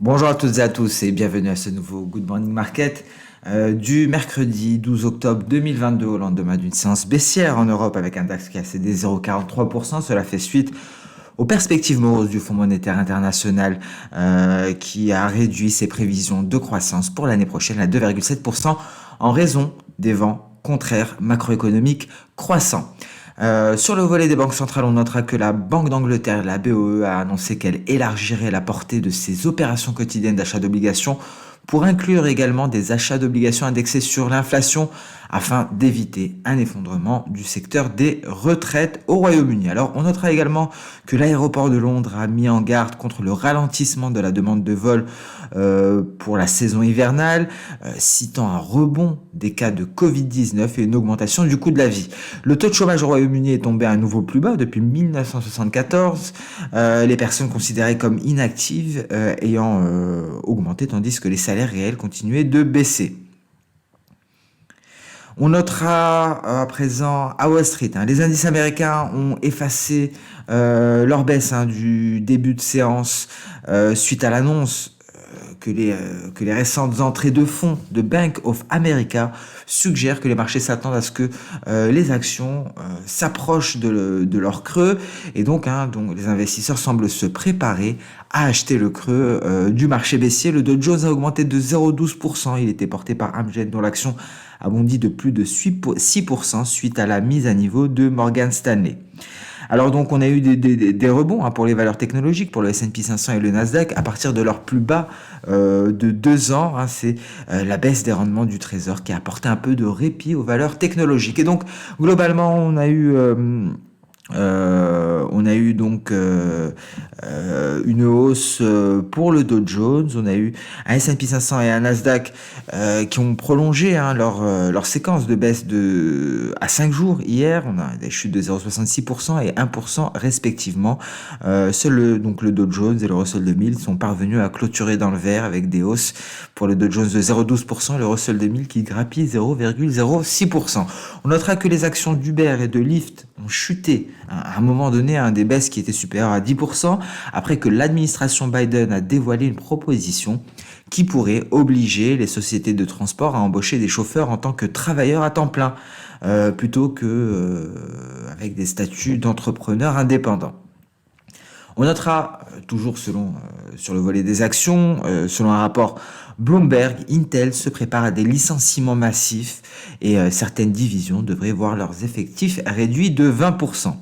Bonjour à toutes et à tous et bienvenue à ce nouveau Good Morning Market du mercredi 12 octobre 2022 au lendemain d'une séance baissière en Europe avec un DAX qui a cédé 0,43%. Cela fait suite aux perspectives moroses du Fonds monétaire international qui a réduit ses prévisions de croissance pour l'année prochaine à 2,7% en raison des vents contraires macroéconomiques croissants. Sur le volet des banques centrales, on notera que la Banque d'Angleterre, la BOE, a annoncé qu'elle élargirait la portée de ses opérations quotidiennes d'achat d'obligations pour inclure également des achats d'obligations indexés sur l'inflation afin d'éviter un effondrement du secteur des retraites au Royaume-Uni. Alors, on notera également que l'aéroport de Londres a mis en garde contre le ralentissement de la demande de vol pour la saison hivernale, citant un rebond des cas de Covid-19 et une augmentation du coût de la vie. Le taux de chômage au Royaume-Uni est tombé à un nouveau plus bas depuis 1974, les personnes considérées comme inactives ayant augmenté tandis que les salaires réels continuaient de baisser. On notera à présent à Wall Street, les indices américains ont effacé leur baisse du début de séance suite à l'annonce que les récentes entrées de fonds de Bank of America suggèrent que les marchés s'attendent à ce que les actions s'approchent de leur creux et donc les investisseurs semblent se préparer à acheter le creux du marché baissier. Le Dow Jones a augmenté de 0,12%. Il était porté par Amgen dont l'action a bondi de plus de 6% suite à la mise à niveau de Morgan Stanley. Alors donc on a eu des rebonds pour les valeurs technologiques, pour le S&P 500 et le Nasdaq, à partir de leur plus bas de 2 ans. C'est la baisse des rendements du Trésor qui a apporté un peu de répit aux valeurs technologiques. Et donc globalement on a eu donc une hausse pour le Dow Jones, on a eu un S&P 500 et un Nasdaq qui ont prolongé leur séquence de baisse à 5 jours hier. On a des chutes de 0,66% et 1% respectivement. Seul le Dow Jones et le Russell 2000 sont parvenus à clôturer dans le vert avec des hausses pour le Dow Jones de 0,12% et le Russell 2000 qui grappille 0,06%. On notera que les actions d'Uber et de Lyft ont chuté à un moment donné des baisses qui étaient supérieures à 10% après que l'administration Biden a dévoilé une proposition qui pourrait obliger les sociétés de transport à embaucher des chauffeurs en tant que travailleurs à temps plein plutôt que avec des statuts d'entrepreneurs indépendants. On notera, toujours sur le volet des actions, selon un rapport Bloomberg, Intel se prépare à des licenciements massifs et certaines divisions devraient voir leurs effectifs réduits de 20%.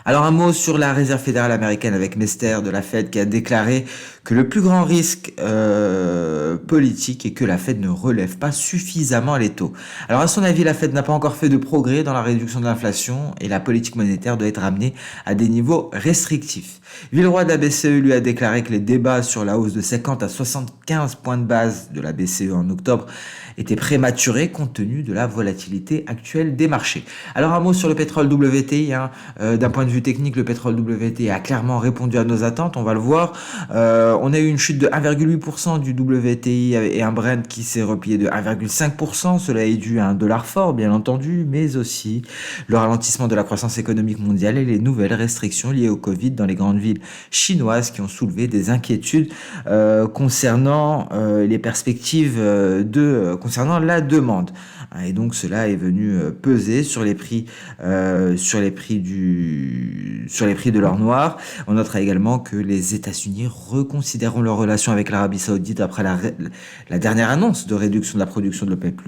Alors un mot sur la réserve fédérale américaine avec Mester de la Fed qui a déclaré que le plus grand risque politique est que la Fed ne relève pas suffisamment les taux. Alors à son avis, la Fed n'a pas encore fait de progrès dans la réduction de l'inflation et la politique monétaire doit être ramenée à des niveaux restrictifs. Villeroy de la BCE lui a déclaré que les débats sur la hausse de 50 à 75 points de base de la BCE en octobre étaient prématurés compte tenu de la volatilité actuelle des marchés. Alors un mot sur le pétrole WTI. D'un point de vue technique, le pétrole WTI a clairement répondu à nos attentes, on va le voir. On a eu une chute de 1,8% du WTI et un Brent qui s'est replié de 1,5%. Cela est dû à un dollar fort, bien entendu, mais aussi le ralentissement de la croissance économique mondiale et les nouvelles restrictions liées au Covid dans les grandes villes chinoises qui ont soulevé des inquiétudes concernant les perspectives concernant la demande. Et donc cela est venu peser sur les prix de l'or noir. On notera également que les États-Unis reconsidéreront leurs relations avec l'Arabie Saoudite après la dernière annonce de réduction de la production de l'OPEP+.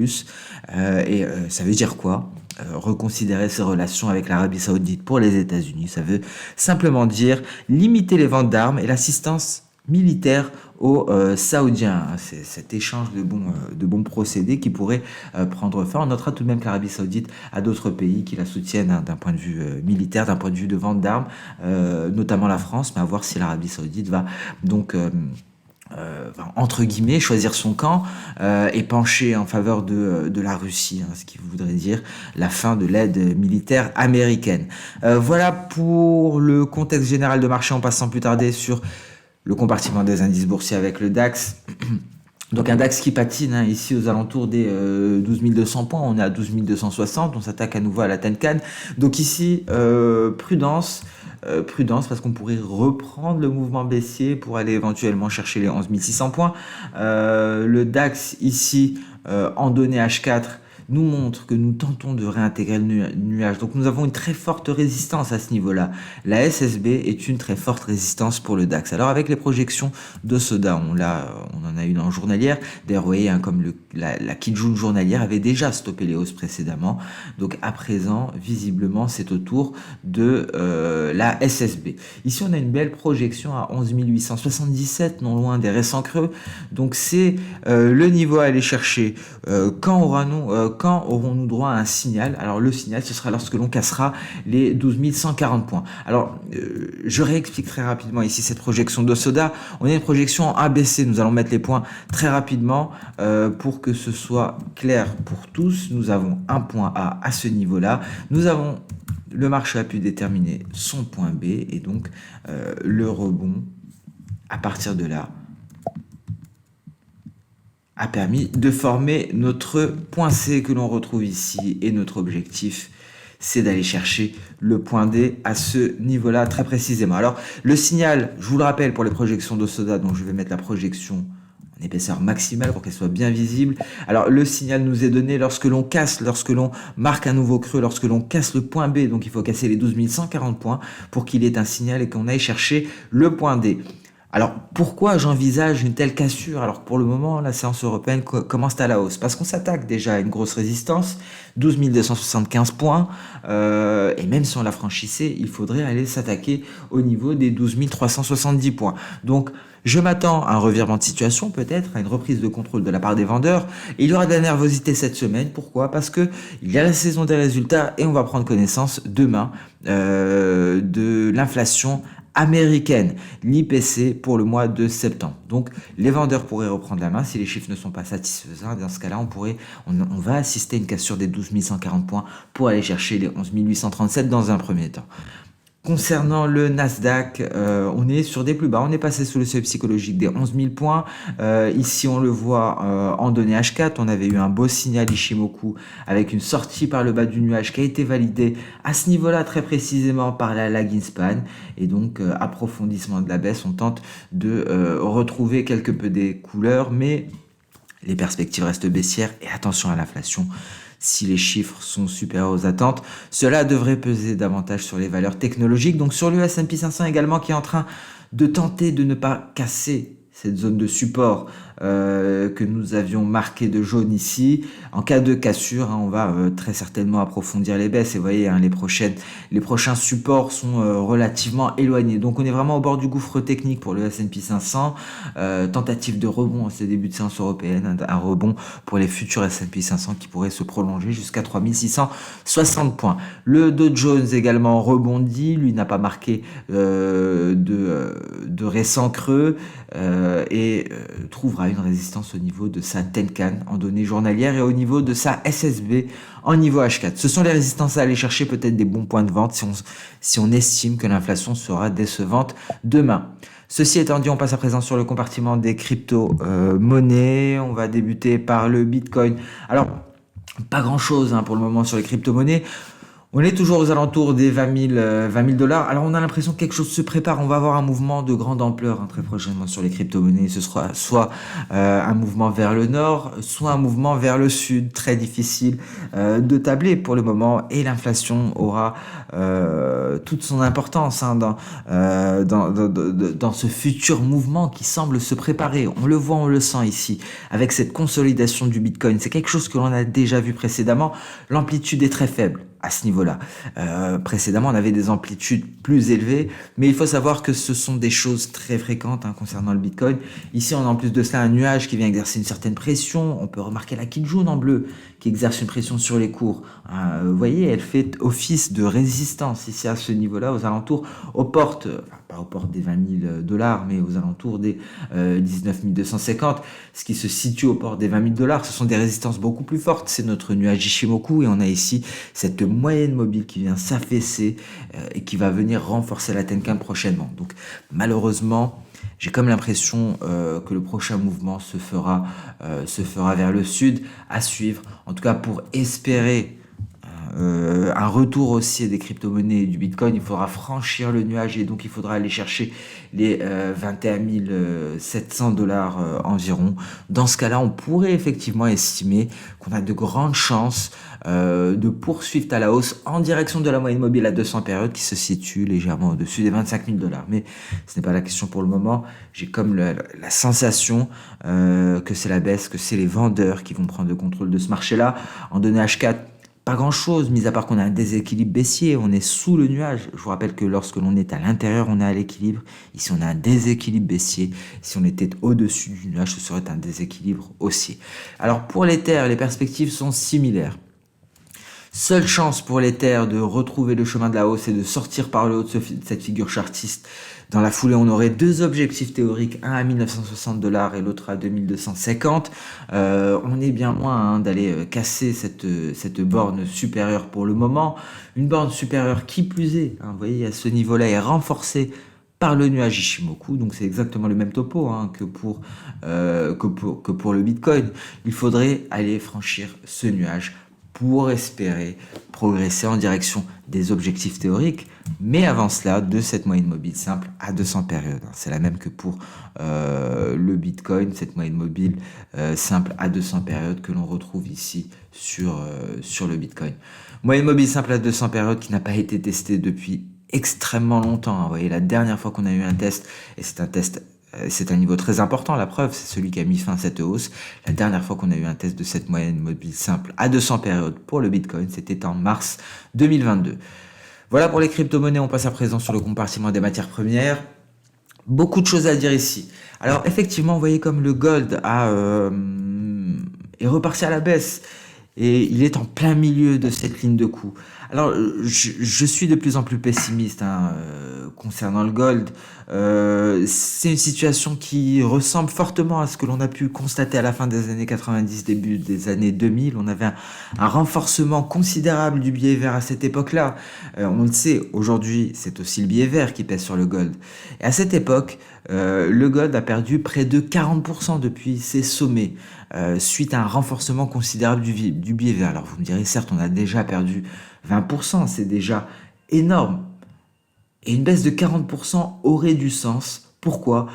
Ça veut dire quoi ? Reconsidérer ses relations avec l'Arabie Saoudite pour les États-Unis, ça veut simplement dire limiter les ventes d'armes et l'assistance militaire aux Saoudiens. C'est cet échange de bons procédés qui pourrait prendre fin. On notera tout de même que l'Arabie Saoudite a d'autres pays qui la soutiennent d'un point de vue militaire, d'un point de vue de vente d'armes, notamment la France, mais à voir si l'Arabie Saoudite va donc entre guillemets choisir son camp et pencher en faveur de la Russie, ce qui voudrait dire la fin de l'aide militaire américaine. Voilà pour le contexte général de marché, en passant plus tarder sur le compartiment des indices boursiers avec le DAX. Donc un DAX qui patine ici aux alentours des 12 200 points, on est à 12 260, on s'attaque à nouveau à la Tenkan. Donc ici, prudence, prudence parce qu'on pourrait reprendre le mouvement baissier pour aller éventuellement chercher les 11 600 points. Le DAX ici en données H4 nous montre que nous tentons de réintégrer le nuage. Donc nous avons une très forte résistance à ce niveau-là. La SSB est une très forte résistance pour le DAX. Alors avec les projections de Soda, on en a une en journalière. D'ailleurs, vous voyez, comme la Kijun journalière avait déjà stoppé les hausses précédemment. Donc à présent, visiblement, c'est au tour de la SSB. Ici, on a une belle projection à 11 877, non loin des récents creux. Donc c'est le niveau à aller chercher. Quand aurons-nous droit à un signal? Alors le signal, ce sera lorsque l'on cassera les 12 140 points. Alors je réexplique très rapidement ici cette projection de Soda. On a une projection en ABC. Nous allons mettre les points très rapidement pour que ce soit clair pour tous. Nous avons un point A à ce niveau-là. Le marché a pu déterminer son point B et donc le rebond à partir de là a permis de former notre point C que l'on retrouve ici et notre objectif c'est d'aller chercher le point D à ce niveau-là très précisément. Alors le signal, je vous le rappelle pour les projections de Soda, donc je vais mettre la projection en épaisseur maximale pour qu'elle soit bien visible. Alors le signal nous est donné lorsque l'on marque un nouveau creux, lorsque l'on casse le point B, donc il faut casser les 12 140 points pour qu'il ait un signal et qu'on aille chercher le point D. Alors, pourquoi j'envisage une telle cassure alors que pour le moment, la séance européenne commence à la hausse? Parce qu'on s'attaque déjà à une grosse résistance, 12 275 points, et même si on la franchissait, il faudrait aller s'attaquer au niveau des 12 370 points. Donc, je m'attends à un revirement de situation, peut-être, à une reprise de contrôle de la part des vendeurs. Et il y aura de la nervosité cette semaine. Pourquoi? Parce que il y a la saison des résultats et on va prendre connaissance demain de l'inflation américaine, l'IPC pour le mois de septembre. Donc les vendeurs pourraient reprendre la main si les chiffres ne sont pas satisfaisants. Dans ce cas-là, on va assister à une cassure des 12 140 points pour aller chercher les 11 837 dans un premier temps. Concernant le Nasdaq, on est sur des plus bas. On est passé sous le seuil psychologique des 11 000 points. Ici, on le voit en données H4. On avait eu un beau signal Ishimoku avec une sortie par le bas du nuage qui a été validée à ce niveau-là très précisément par la lagging span. Et donc, approfondissement de la baisse. On tente de retrouver quelque peu des couleurs, mais les perspectives restent baissières. Et attention à l'inflation. Si les chiffres sont supérieurs aux attentes, cela devrait peser davantage sur les valeurs technologiques. Donc sur le S&P 500 également qui est en train de tenter de ne pas casser cette zone de support que nous avions marquée de jaune ici. En cas de cassure, on va très certainement approfondir les baisses. Et vous voyez, les prochains supports sont relativement éloignés. Donc on est vraiment au bord du gouffre technique pour le S&P 500. Tentative de rebond à ce début de séance européenne. Un rebond pour les futurs S&P 500 qui pourrait se prolonger jusqu'à 3660 points. Le Dow Jones également rebondit. Lui n'a pas marqué de récents creux et trouvera une résistance au niveau de sa Tenkan en données journalières et au niveau de sa SSB en niveau H4. Ce sont les résistances à aller chercher, peut-être des bons points de vente si on estime que l'inflation sera décevante demain. Ceci étant dit, on passe à présent sur le compartiment des crypto-monnaies. On va débuter par le Bitcoin. Alors, pas grand-chose pour le moment sur les crypto-monnaies. On est toujours aux alentours des 20 000 dollars. Alors on a l'impression que quelque chose se prépare. On va avoir un mouvement de grande ampleur très prochainement sur les crypto-monnaies. Ce sera soit un mouvement vers le nord, soit un mouvement vers le sud. Très difficile de tabler pour le moment. Et l'inflation aura toute son importance dans ce futur mouvement qui semble se préparer. On le voit, on le sent ici avec cette consolidation du Bitcoin. C'est quelque chose que l'on a déjà vu précédemment. L'amplitude est très faible à ce niveau-là. Précédemment, on avait des amplitudes plus élevées, mais il faut savoir que ce sont des choses très fréquentes concernant le Bitcoin. Ici, on a en plus de cela un nuage qui vient exercer une certaine pression. On peut remarquer la Kijun en bleu qui exerce une pression sur les cours. Vous voyez, elle fait office de résistance ici à ce niveau-là, aux alentours, aux portes, pas aux portes des 20 000 dollars, mais aux alentours des 19 250. Ce qui se situe aux portes des 20 000 dollars, ce sont des résistances beaucoup plus fortes. C'est notre nuage Ishimoku et on a ici cette moyenne mobile qui vient s'affaisser et qui va venir renforcer la Tenkan prochainement. Donc malheureusement, j'ai comme l'impression que le prochain mouvement se fera vers le sud, à suivre. En tout cas, pour espérer un retour haussier des crypto-monnaies et du Bitcoin, il faudra franchir le nuage et donc il faudra aller chercher les 21 700 dollars environ. Dans ce cas-là, on pourrait effectivement estimer qu'on a de grandes chances de poursuivre à la hausse en direction de la moyenne mobile à 200 périodes qui se situe légèrement au-dessus des 25 000 dollars. Mais ce n'est pas la question pour le moment. J'ai comme la sensation que c'est la baisse, que c'est les vendeurs qui vont prendre le contrôle de ce marché-là. En données H4, pas grand-chose, mis à part qu'on a un déséquilibre baissier, on est sous le nuage. Je vous rappelle que lorsque l'on est à l'intérieur, on est à l'équilibre. Ici, on a un déséquilibre baissier. Si on était au-dessus du nuage, ce serait un déséquilibre haussier. Alors pour l'Ether, les perspectives sont similaires. Seule chance pour l'Ether de retrouver le chemin de la hausse et de sortir par le haut de cette figure chartiste. Dans la foulée, on aurait deux objectifs théoriques, un à 1960 dollars et l'autre à 2250. On est bien loin d'aller casser cette borne supérieure pour le moment. Une borne supérieure qui plus est, vous voyez, à ce niveau-là, est renforcée par le nuage Ishimoku, donc c'est exactement le même topo que pour le Bitcoin. Il faudrait aller franchir ce nuage pour espérer progresser en direction des objectifs théoriques, mais avant cela, de cette moyenne mobile simple à 200 périodes. C'est la même que pour le Bitcoin, cette moyenne mobile simple à 200 périodes que l'on retrouve ici sur le Bitcoin. Moyenne mobile simple à 200 périodes qui n'a pas été testée depuis extrêmement longtemps. Vous voyez, la dernière fois qu'on a eu un test, et c'est un niveau très important, la preuve, c'est celui qui a mis fin à cette hausse. La dernière fois qu'on a eu un test de cette moyenne mobile simple à 200 périodes pour le Bitcoin, c'était en mars 2022. Voilà pour les crypto-monnaies, on passe à présent sur le compartiment des matières premières. Beaucoup de choses à dire ici. Alors effectivement, vous voyez comme le gold est reparti à la baisse. Et il est en plein milieu de cette ligne de coup. Alors, je suis de plus en plus pessimiste concernant le gold. C'est une situation qui ressemble fortement à ce que l'on a pu constater à la fin des années 90, début des années 2000. On avait un renforcement considérable du billet vert à cette époque-là. On le sait, aujourd'hui, c'est aussi le billet vert qui pèse sur le gold. Et à cette époque, le gold a perdu près de 40% depuis ses sommets, suite à un renforcement considérable du billet vert. Alors vous me direz, certes, on a déjà perdu 20%, c'est déjà énorme. Et une baisse de 40% aurait du sens. Pourquoi ?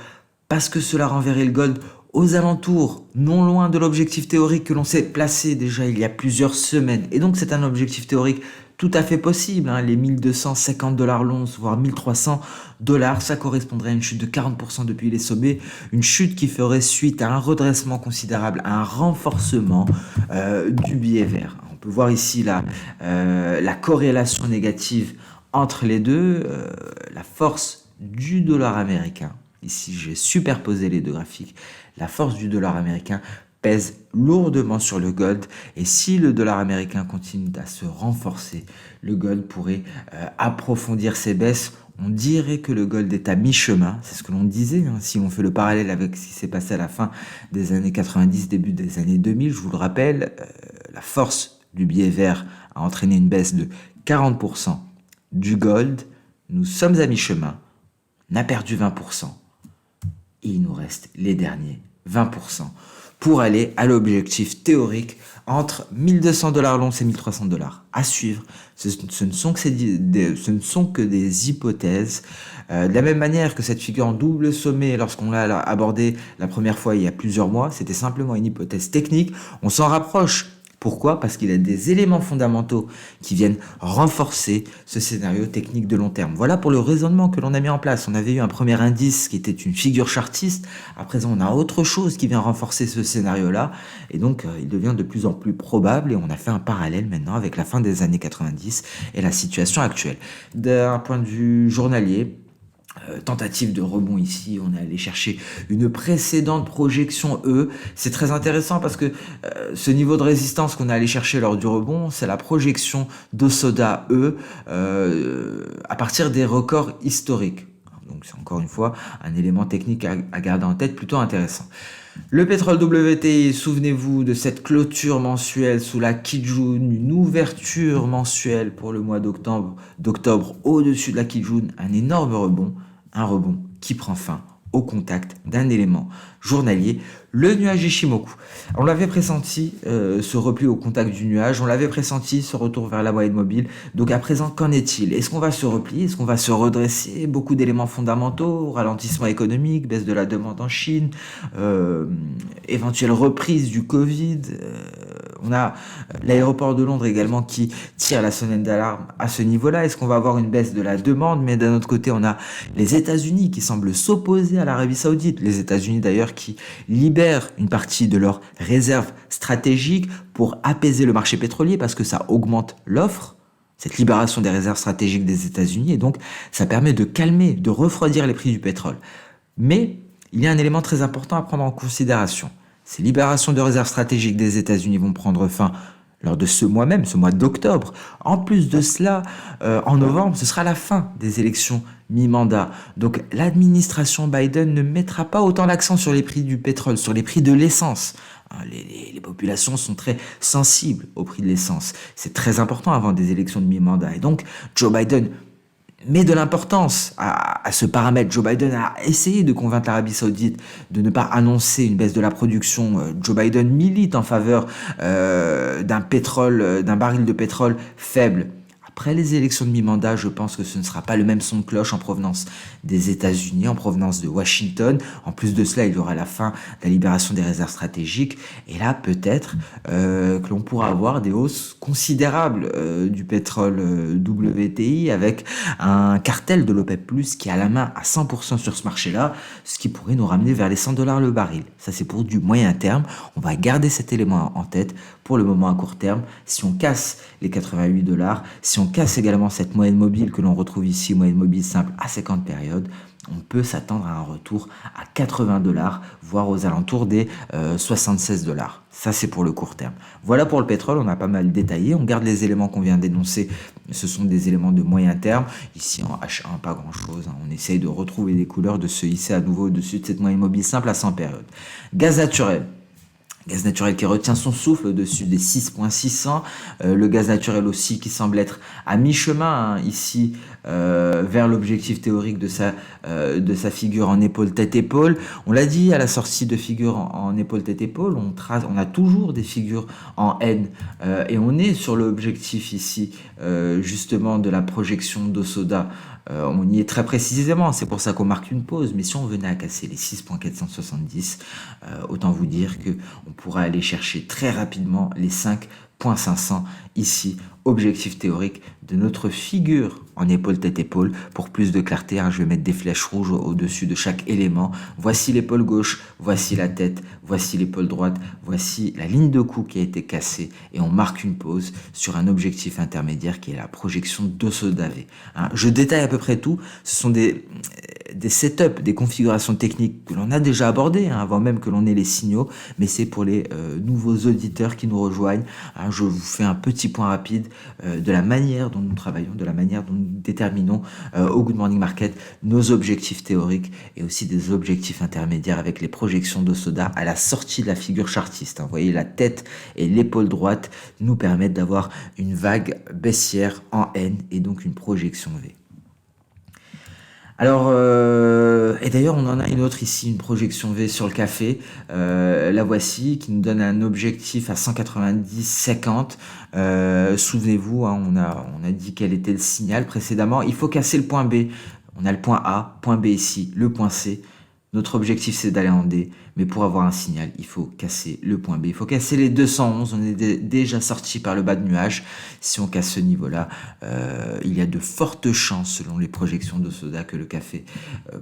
Parce que cela renverrait le gold aux alentours, non loin de l'objectif théorique que l'on s'est placé déjà il y a plusieurs semaines. Et donc c'est un objectif théorique tout à fait possible, les 1250 dollars l'once, voire 1300 dollars, ça correspondrait à une chute de 40% depuis les sommets, une chute qui ferait suite à un redressement considérable, à un renforcement du billet vert. On peut voir ici la corrélation négative entre les deux, la force du dollar américain. Ici, j'ai superposé les deux graphiques. La force du dollar américain pèse lourdement sur le gold, et si le dollar américain continue à se renforcer, le gold pourrait approfondir ses baisses. On dirait que le gold est à mi-chemin, c'est ce que l'on disait, si on fait le parallèle avec ce qui s'est passé à la fin des années 90, début des années 2000, je vous le rappelle, la force du billet vert a entraîné une baisse de 40% du gold. Nous sommes à mi-chemin, on a perdu 20%, et il nous reste les derniers 20% pour aller à l'objectif théorique entre 1200 dollars l'once et 1300 dollars. À suivre, ce ne sont que des hypothèses. De la même manière que cette figure en double sommet, lorsqu'on l'a abordée la première fois il y a plusieurs mois, c'était simplement une hypothèse technique. On s'en rapproche. Pourquoi ? Parce qu'il y a des éléments fondamentaux qui viennent renforcer ce scénario technique de long terme. Voilà pour le raisonnement que l'on a mis en place. On avait eu un premier indice qui était une figure chartiste. À présent, on a autre chose qui vient renforcer ce scénario-là. Et donc, il devient de plus en plus probable. Et on a fait un parallèle maintenant avec la fin des années 90 et la situation actuelle. D'un point de vue journalier, tentative de rebond ici, on est allé chercher une précédente projection E. C'est très intéressant parce que ce niveau de résistance qu'on est allé chercher lors du rebond, c'est la projection d'Osoda E à partir des records historiques. Donc c'est encore une fois un élément technique à garder en tête, plutôt intéressant. Le pétrole WTI, souvenez-vous de cette clôture mensuelle sous la Kijun, une ouverture mensuelle pour le mois d'octobre au-dessus de la Kijun, un énorme rebond, un rebond qui prend fin au contact d'un élément journalier, le nuage Ishimoku. On l'avait pressenti, ce repli au contact du nuage, on l'avait pressenti, ce retour vers la moyenne mobile. Donc à présent, qu'en est-il? Est-ce qu'on va se replier? Est-ce qu'on va se redresser? Beaucoup d'éléments fondamentaux, ralentissement économique, baisse de la demande en Chine, éventuelle reprise du Covid. On a l'aéroport de Londres également qui tire la sonnette d'alarme à ce niveau-là. Est-ce qu'on va avoir une baisse de la demande? Mais d'un autre côté, on a les États-Unis qui semblent s'opposer à l'Arabie Saoudite. Les États-Unis d'ailleurs qui libèrent une partie de leurs réserves stratégiques pour apaiser le marché pétrolier parce que ça augmente l'offre. Cette libération des réserves stratégiques des États-Unis et donc ça permet de calmer, de refroidir les prix du pétrole. Mais il y a un élément très important à prendre en considération. Ces libérations de réserves stratégiques des États-Unis vont prendre fin lors de ce mois même, ce mois d'octobre. En plus de cela, en novembre, ce sera la fin des élections mi-mandat. Donc l'administration Biden ne mettra pas autant l'accent sur les prix du pétrole, sur les prix de l'essence. Les populations sont très sensibles au prix de l'essence. C'est très important avant des élections de mi-mandat. Et donc Joe Biden met de l'importance à ce paramètre. Joe Biden a essayé de convaincre l'Arabie Saoudite de ne pas annoncer une baisse de la production. Joe Biden milite en faveur d'un baril de pétrole faible. Après les élections de mi-mandat, je pense que ce ne sera pas le même son de cloche en provenance des États-Unis, en provenance de Washington. En plus de cela, il y aura la fin de la libération des réserves stratégiques. Et là, peut-être que l'on pourra avoir des hausses considérables du pétrole WTI avec un cartel de l'OPEP+, qui a la main à 100% sur ce marché-là, ce qui pourrait nous ramener vers les $100 le baril. Ça, c'est pour du moyen terme. On va garder cet élément en tête. Pour le moment à court terme, si on casse les $88, si on casse également cette moyenne mobile que l'on retrouve ici, moyenne mobile simple à 50 périodes, on peut s'attendre à un retour à $80, voire aux alentours des $76. Ça, c'est pour le court terme. Voilà pour le pétrole, on a pas mal détaillé. On garde les éléments qu'on vient d'énoncer. Ce sont des éléments de moyen terme. Ici, en H1, pas grand-chose. On essaye de retrouver des couleurs, de se hisser à nouveau au-dessus de cette moyenne mobile simple à 100 périodes. Gaz naturel. Gaz naturel qui retient son souffle au-dessus des 6,600. Le gaz naturel aussi qui semble être à mi-chemin ici vers l'objectif théorique de sa figure en épaule tête-épaule. On l'a dit à la sortie de figure en épaule tête-épaule, on a toujours des figures en N et on est sur l'objectif ici justement de la projection d'Osoda. On y est très précisément, c'est pour ça qu'on marque une pause. Mais si on venait à casser les 6,470, autant vous dire que on pourra aller chercher très rapidement les 5,500 ici, objectif théorique de notre figure en épaule tête-épaule. Pour plus de clarté, je vais mettre des flèches rouges au-dessus de chaque élément. Voici l'épaule gauche, voici la tête, voici l'épaule droite, voici la ligne de cou qui a été cassée et on marque une pause sur un objectif intermédiaire qui est la projection d'Osoda V. Je détaille à peu près tout. Ce sont des setups, des configurations techniques que l'on a déjà abordées avant même que l'on ait les signaux, mais c'est pour les nouveaux auditeurs qui nous rejoignent. Je vous fais un petit point rapide de la manière dont nous travaillons, de la manière dont nous déterminons au Good Morning Market nos objectifs théoriques et aussi des objectifs intermédiaires avec les projections d'Osoda à la sortie de la figure chartiste. Vous voyez, la tête et l'épaule droite nous permettent d'avoir une vague baissière en N et donc une projection V. Alors, et d'ailleurs, on en a une autre ici, une projection V sur le café. La voici, qui nous donne un objectif à 190,50. Souvenez-vous, on a dit quel était le signal précédemment. Il faut casser le point B. On a le point A, point B ici, le point C. Notre objectif, c'est d'aller en D, mais pour avoir un signal, il faut casser le point B. Il faut casser les 211, on est déjà sorti par le bas de nuage. Si on casse ce niveau-là, il y a de fortes chances, selon les projections d'Osoda, que le café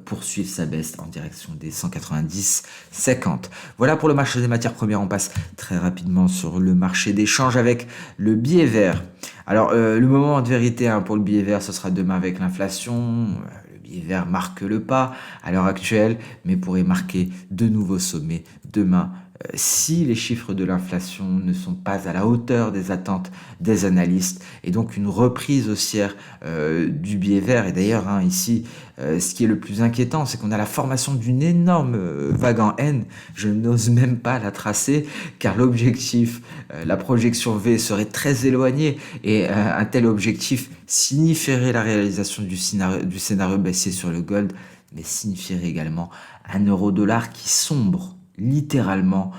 poursuive sa baisse en direction des 190,50. Voilà pour le marché des matières premières. On passe très rapidement sur le marché des changes avec le billet vert. Alors, le moment de vérité pour le billet vert, ce sera demain avec l'inflation. Le billet vert marque le pas à l'heure actuelle, mais pourrait marquer de nouveaux sommets demain si les chiffres de l'inflation ne sont pas à la hauteur des attentes des analystes, et donc une reprise haussière du billet vert. Et d'ailleurs, ici, ce qui est le plus inquiétant, c'est qu'on a la formation d'une énorme vague en N. Je n'ose même pas la tracer, car l'objectif, la projection V serait très éloignée, et un tel objectif signifierait la réalisation du scénario baissier sur le gold. mais signifierait également un euro-dollar qui sombre littéralement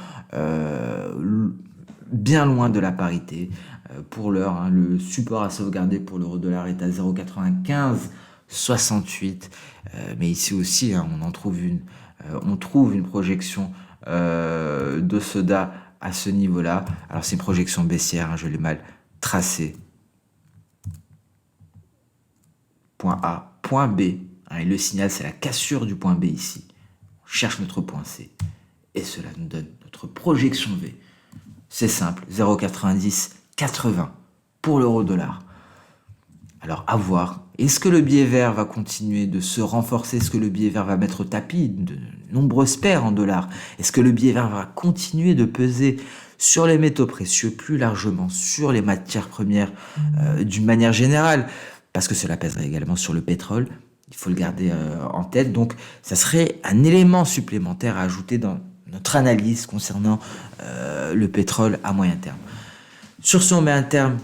bien loin de la parité. Pour l'heure, hein, le support à sauvegarder pour l'euro-dollar est à 0,9568. Mais ici aussi, hein, on trouve une projection de SODA à ce niveau-là. Alors c'est une projection baissière, hein, je l'ai mal tracée. Point A, point B. Hein, et le signal, c'est la cassure du point B ici. On cherche notre point C. Et cela nous donne notre projection V. C'est simple, 0,9080 pour l'euro-dollar. Alors à voir, est-ce que le biais vert va continuer de se renforcer? Est-ce que le biais vert va mettre au tapis de nombreuses paires en dollars? Est-ce que le biais vert va continuer de peser sur les métaux précieux, plus largement sur les matières premières d'une manière générale? Parce que cela pèserait également sur le pétrole, il faut le garder en tête. Donc ça serait un élément supplémentaire à ajouter dans notre analyse concernant le pétrole à moyen terme. Sur ce, on met un terme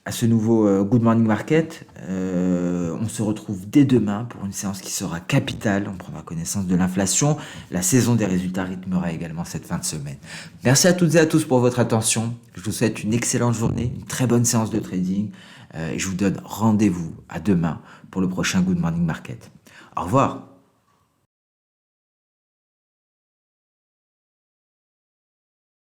à ce nouveau Good Morning Market. On se retrouve dès demain pour une séance qui sera capitale. On prendra connaissance de l'inflation. La saison des résultats rythmera également cette fin de semaine. Merci à toutes et à tous pour votre attention. Je vous souhaite une excellente journée, une très bonne séance de trading. Et je vous donne rendez-vous à demain pour le prochain Good Morning Market. Au revoir.